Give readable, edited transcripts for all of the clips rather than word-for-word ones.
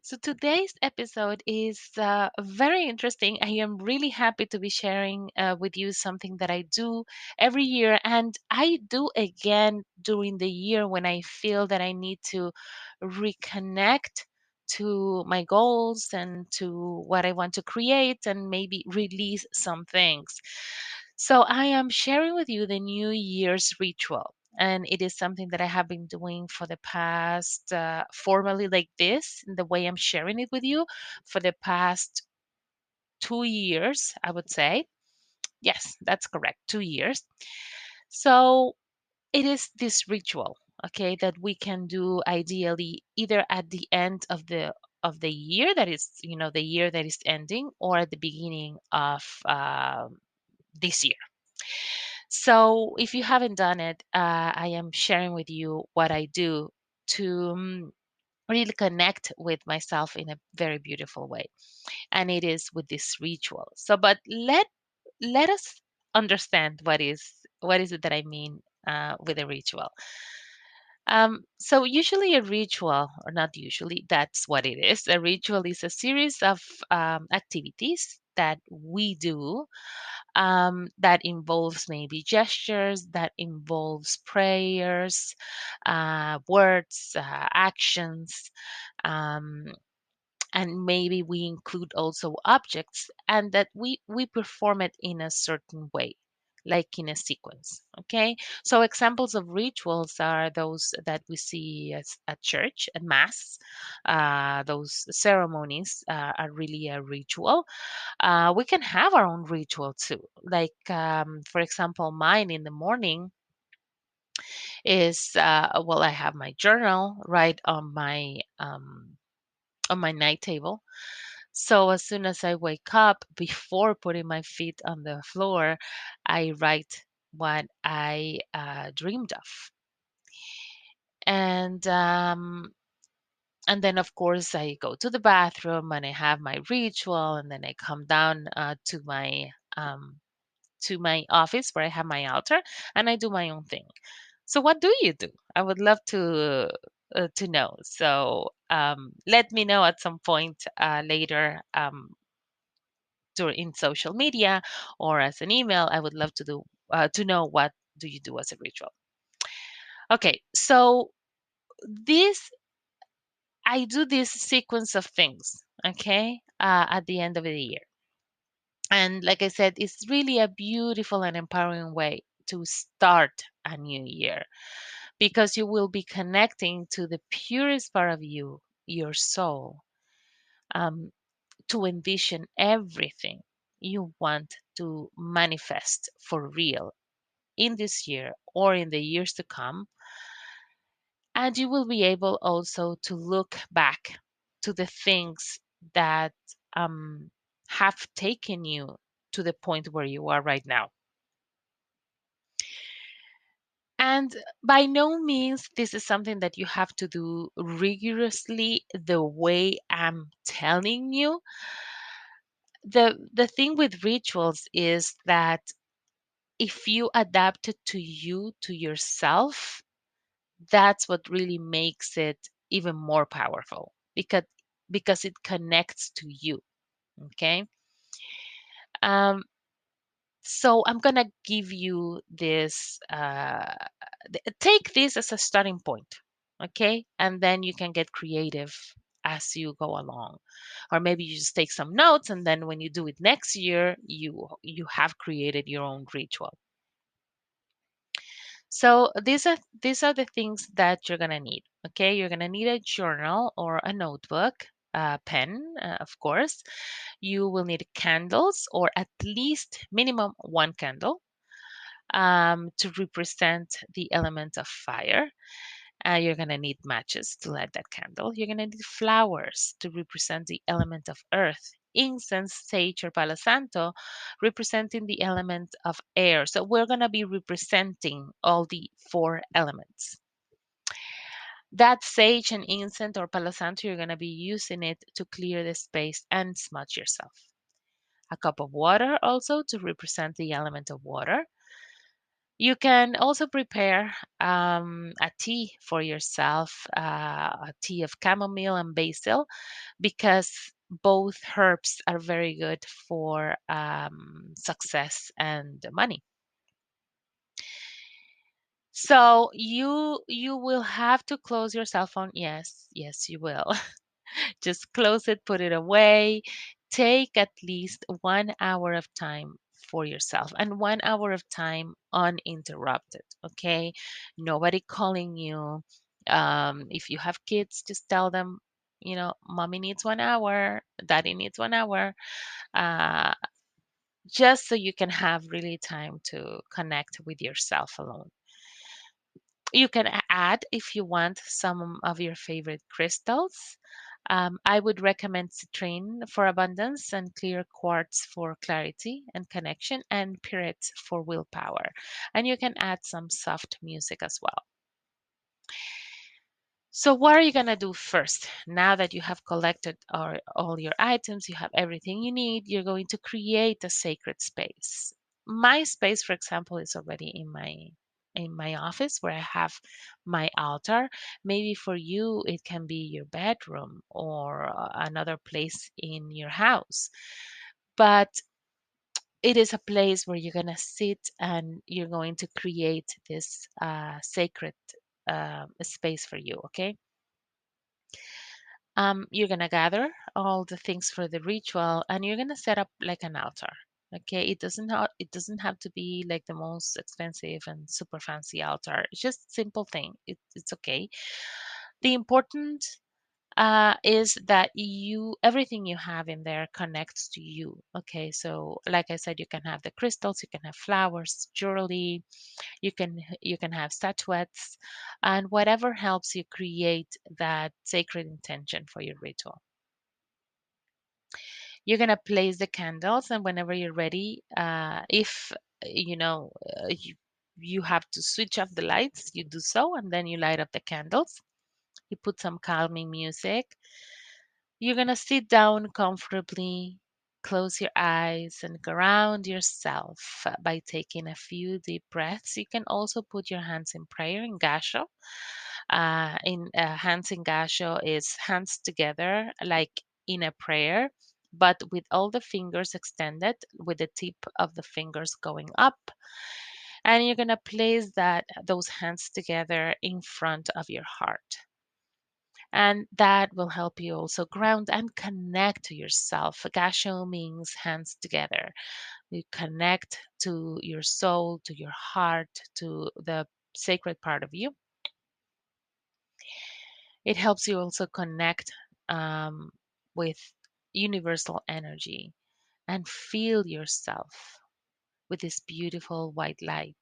So today's episode is very interesting. I am really happy to be sharing with you something that I do every year, and I do again during the year when I feel that I need to reconnect to my goals and to what I want to create and maybe release some things. So I am sharing with you the New Year's ritual. And it is something that I have been doing for the past, formally like this, in the way I'm sharing it with you, for the past 2 years, I would say. Yes, that's correct, 2 years. So it is this ritual, okay, that we can do ideally either at the end of the year that is, the year that is ending, or at the beginning of this year. So, if you haven't done it, I am sharing with you what I do to really connect with myself in a very beautiful way, and it is with this ritual. So, but let us understand what is it that I mean with a ritual. So usually a ritual, or not usually, that's what it is. A ritual is a series of activities that we do that involves maybe gestures, that involves prayers, words, actions, um, and maybe we include also objects, and that we perform it in a certain way, like in a sequence. Okay, so examples of rituals are those that we see at church, at mass. Those ceremonies are really a ritual. We can have our own ritual too. Like, for example, mine in the morning is, well, I have my journal right on my night table. So as soon as I wake up, before putting my feet on the floor, I write what I dreamed of, and then of course I go to the bathroom and I have my ritual, and then I come down um, to my office where I have my altar, and I do my own thing. So what do you do? I would love to know. So let me know at some point later, in social media or as an email. I would love to know what do you do as a ritual. Okay, so this I do this sequence of things. Okay, at the end of the year. And like I said, it's really a beautiful and empowering way to start a new year, because you will be connecting to the purest part of you, your soul, um, to envision everything you want to manifest for real in this year or in the years to come. And you will be able also to look back to the things that um, have taken you to the point where you are right now. And by no means this is something that you have to do rigorously the way I'm telling you. The thing with rituals is that if you adapt it to you, to yourself, that's what really makes it even more powerful, because it connects to you. Okay. Um, so I'm gonna give you this. Take this as a starting point, okay, and then you can get creative as you go along, or maybe you just take some notes, and then when you do it next year, you have created your own ritual. So these are the things that you're gonna need. Okay, you're gonna need a journal or a notebook, a pen, of course. You will need candles, or at least minimum one candle, to represent the element of fire. You're going to need matches to light that candle. You're going to need flowers to represent the element of earth. Incense, sage, or palo santo representing the element of air. So we're going to be representing all the four elements. That sage and incense or palo santo, you're going to be using it to clear the space and smudge yourself. A cup of water also to represent the element of water. You can also prepare a tea for yourself, a tea of chamomile and basil, because both herbs are very good for success and money. So you will have to close your cell phone. Yes, yes, you will. Just close it, put it away. Take at least 1 hour of time for yourself and 1 hour of time uninterrupted. Okay, nobody calling you. If you have kids, just tell them, mommy needs 1 hour, daddy needs 1 hour, uh, just so you can have really time to connect with yourself alone. You can add, if you want, some of your favorite crystals. I would recommend citrine for abundance, and clear quartz for clarity and connection, and pyrite for willpower. And you can add some soft music as well. So, what are you going to do first? Now that you have collected all your items, you have everything you need, you're going to create a sacred space. My space, for example, is already in my office where I have my altar. Maybe for you, it can be your bedroom or another place in your house. But it is a place where you're going to sit and you're going to create this sacred space for you, okay? You're gonna gather all the things for the ritual, and you're gonna set up like an altar. Okay, it doesn't have to be like the most expensive and super fancy altar. It's just simple thing. It's okay. The important is that everything you have in there connects to you. Okay, so like I said, you can have the crystals, you can have flowers, jewelry, you can have statuettes, and whatever helps you create that sacred intention for your ritual. You're going to place the candles, and whenever you're ready, if you have to switch off the lights, you do so, and then you light up the candles. You put some calming music. You're going to sit down comfortably, close your eyes, and ground yourself by taking a few deep breaths. You can also put your hands in prayer in gasho. In Hands in gasho is hands together, like in a prayer, but with all the fingers extended, with the tip of the fingers going up. And you're going to place those hands together in front of your heart, and that will help you also ground and connect to yourself. Gasho means hands together. You connect to your soul, to your heart, to the sacred part of you. It helps you also connect um, with universal energy and feel yourself with this beautiful white light,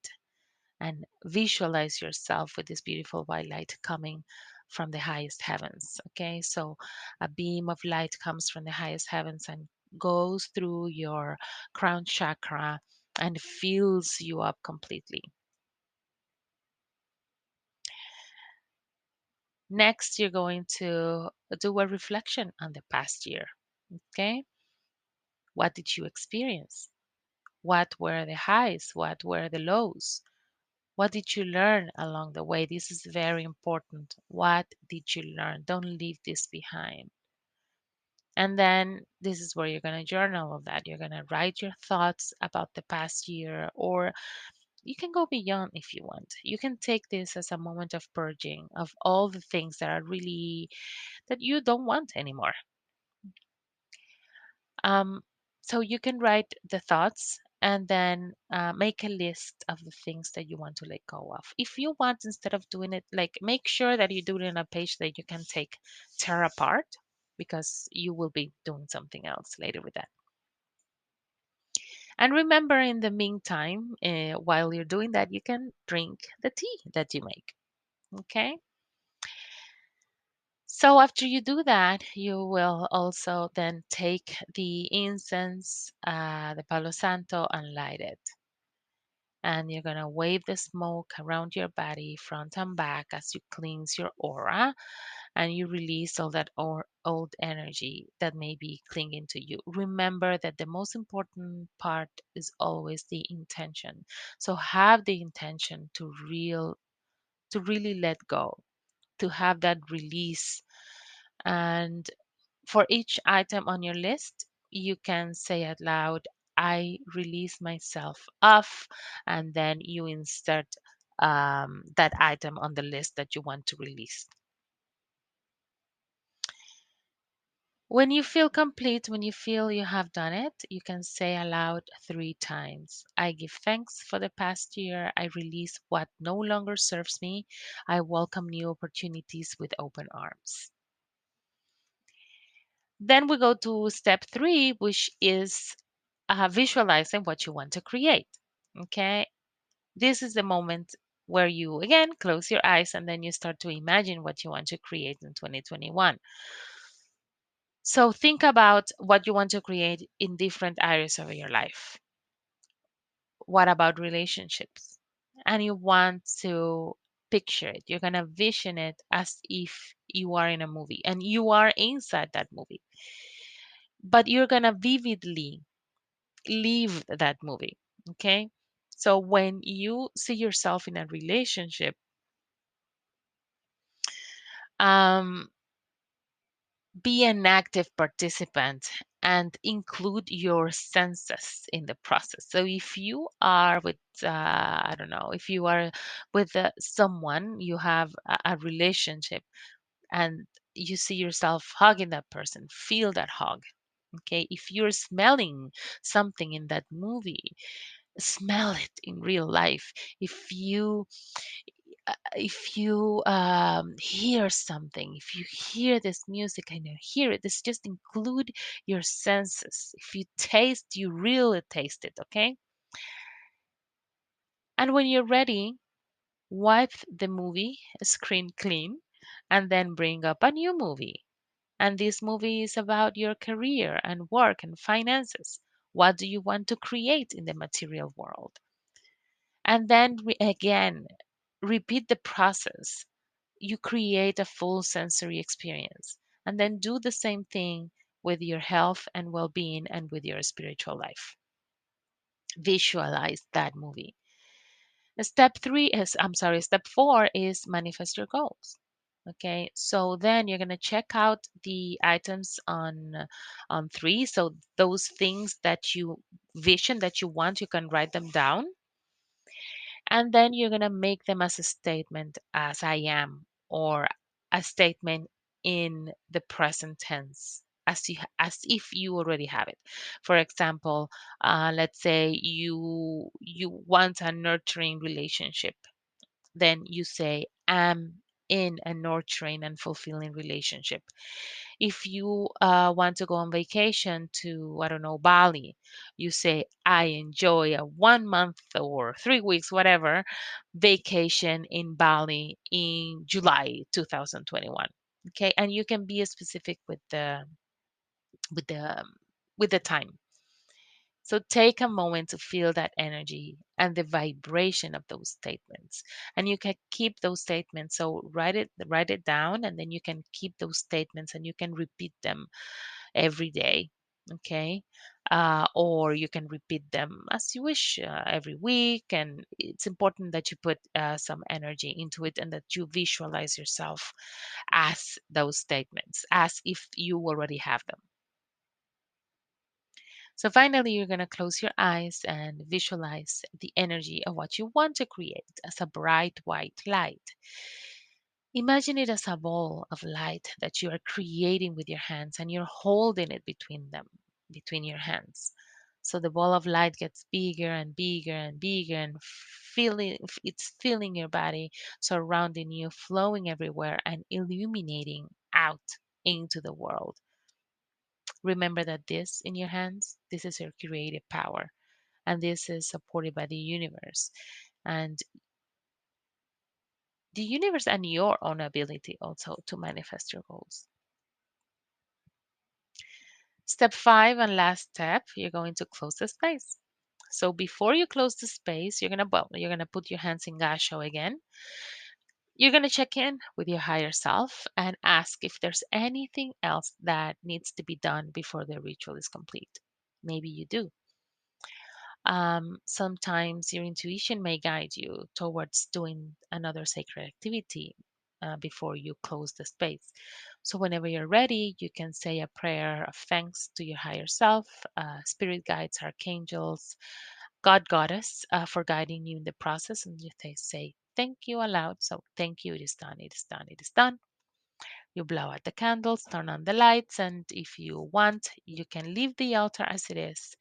and visualize yourself with this beautiful white light coming from the highest heavens. Okay, so a beam of light comes from the highest heavens and goes through your crown chakra and fills you up completely. Next, you're going to do a reflection on the past year. Okay, what did you experience? What were the highs? What were the lows? What did you learn along the way? This is very important. What did you learn? Don't leave this behind. And then this is where you're going to journal all of that. You're going to write your thoughts about the past year, or you can go beyond if you want. You can take this as a moment of purging of all the things that are really that you don't want anymore. Um, so you can write the thoughts and then make a list of the things that you want to let go of. If you want, instead of doing it, like make sure that you do it in a page that you can tear apart, because you will be doing something else later with that. And remember, in the meantime, while you're doing that, you can drink the tea that you make. Okay. So after you do that, you will also then take the incense, the Palo Santo, and light it. And you're going to wave the smoke around your body, front and back, as you cleanse your aura. and you release all that old energy that may be clinging to you. Remember that the most important part is always the intention. So have the intention to really let go, to have that release. And for each item on your list, you can say out loud, I release myself of, and then you insert that item on the list that you want to release. When you feel complete, when you feel you have done it, you can say aloud 3 times. I give thanks for the past year. I release what no longer serves me. I welcome new opportunities with open arms. Then we go to step 3, which is visualizing what you want to create. Okay. This is the moment where you again close your eyes and then you start to imagine what you want to create in 2021. So think about what you want to create in different areas of your life. What about relationships? And you want to picture it. You're going to vision it as if you are in a movie and you are inside that movie. But you're going to vividly live that movie. Okay. So when you see yourself in a relationship, um, be an active participant and include your senses in the process. So if you are with, I don't know, if you are with someone, you have a relationship and you see yourself hugging that person, feel that hug. Okay. If you're smelling something in that movie, smell it in real life. If you hear something, if you hear this music and you hear it, this just include your senses. If you taste, you really taste it. Okay. And when you're ready, wipe the movie screen clean and then bring up a new movie. And this movie is about your career and work and finances. What do you want to create in the material world? And then again, repeat the process. You create a full sensory experience. And then do the same thing with your health and well being and with your spiritual life. Visualize that movie. Step 4 is manifest your goals. Okay, so then you're gonna check out the items on 3. So those things that you vision that you want, you can write them down, and then you're going to make them as a statement as I am, or a statement in the present tense as if you already have it. For example, let's say you want a nurturing relationship, then you say am in a nurturing and fulfilling relationship. If you want to go on vacation to, I don't know, Bali, you say, I enjoy a 1 month or 3 weeks, whatever, vacation in Bali in July 2021. Okay. And you can be specific with the, with the time. So take a moment to feel that energy and the vibration of those statements. And you can keep those statements. So write it down, and then you can keep those statements and you can repeat them every day. Okay. Or you can repeat them as you wish every week. And it's important that you put some energy into it and that you visualize yourself as those statements, as if you already have them. So finally, you're going to close your eyes and visualize the energy of what you want to create as a bright white light. Imagine it as a ball of light that you are creating with your hands and you're holding it between your hands. So the ball of light gets bigger and bigger and bigger and it's filling your body, surrounding you, flowing everywhere and illuminating out into the world. Remember that this in your hands, this is your creative power, and this is supported by the universe. And the universe and your own ability also to manifest your goals. Step 5 and last step, you're going to close the space. So before you close the space, you're gonna put your hands in gasho again. You're going to check in with your higher self and ask if there's anything else that needs to be done before the ritual is complete. Maybe you do. Sometimes your intuition may guide you towards doing another sacred activity before you close the space. So, whenever you're ready, you can say a prayer of thanks to your higher self, spirit guides, archangels, God, Goddess, for guiding you in the process. And you say, thank you aloud. So, thank you, it is done, it is done, it is done. You blow out the candles, turn on the lights, and if you want, you can leave the altar as it is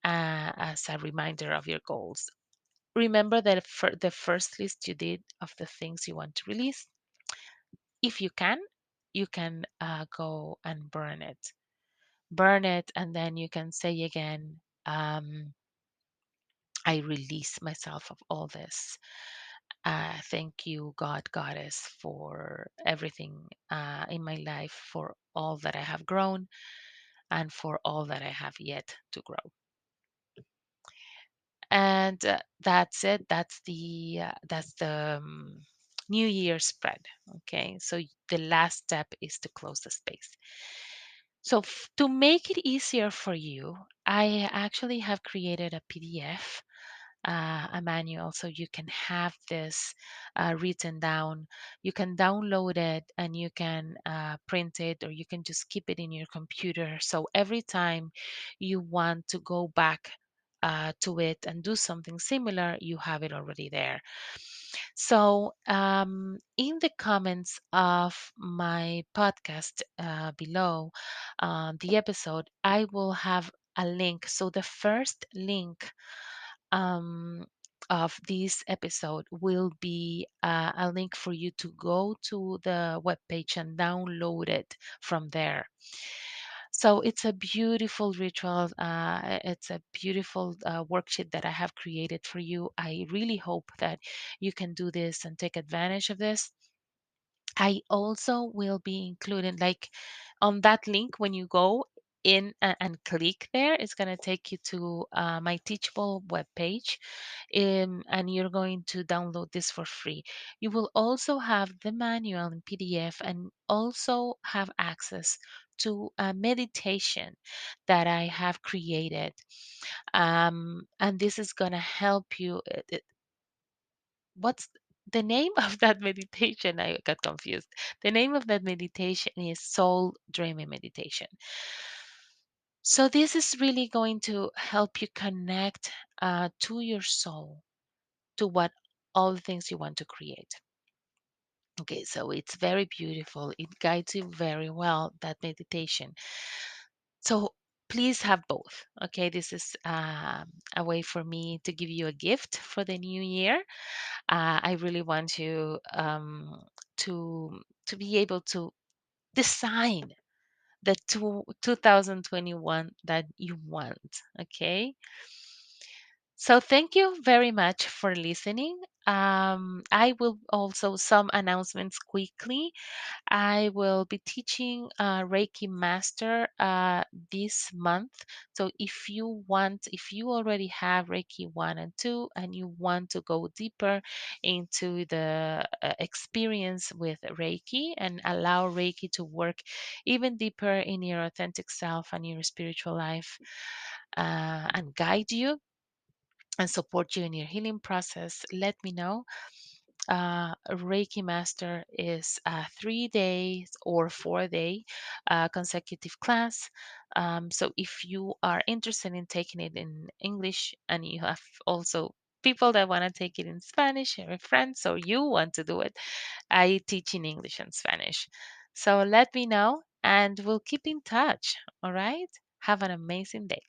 as a reminder of your goals. Remember that for the first list you did of the things you want to release, if you can go and burn it. Burn it, and then you can say again, I release myself of all this. Thank you, God, Goddess, for everything in my life, for all that I have grown, and for all that I have yet to grow. And that's it. That's the New Year spread. Okay, so the last step is to close the space. So to make it easier for you, I actually have created a PDF, a manual, so you can have this written down. You can download it and you can print it, or you can just keep it in your computer. So every time you want to go back to it and do something similar, you have it already there. So, in the comments of my podcast below the episode, I will have a link. So, the first link um, of this episode will be a link for you to go to the webpage and download it from there. So it's a beautiful ritual. It's a beautiful worksheet that I have created for you. I really hope that you can do this and take advantage of this. I also will be including, like, on that link, when you go in and click there, it's going to take you to my Teachable webpage, and you're going to download this for free. You will also have the manual in PDF and also have access to a meditation that I have created. And this is going to help you. What's the name of that meditation? I got confused. The name of that meditation is Soul Dreaming Meditation. So, this is really going to help you connect to your soul, to what all the things you want to create. Okay, so it's very beautiful. It guides you very well, that meditation. So, please have both. Okay, this is a way for me to give you a gift for the new year. I really want you to be able to design the 2021 that you want. Okay. So thank you very much for listening. I will also some announcements quickly. I will be teaching Reiki Master this month. So if you already have Reiki 1 and 2 and you want to go deeper into the experience with Reiki and allow Reiki to work even deeper in your authentic self and your spiritual life and guide you and support you in your healing process, let me know. Reiki Master is a 3 days or 4 day consecutive class. So if you are interested in taking it in English and you have also people that want to take it in Spanish or friends, or you want to do it, I teach in English and Spanish. So let me know and we'll keep in touch. All right. Have an amazing day.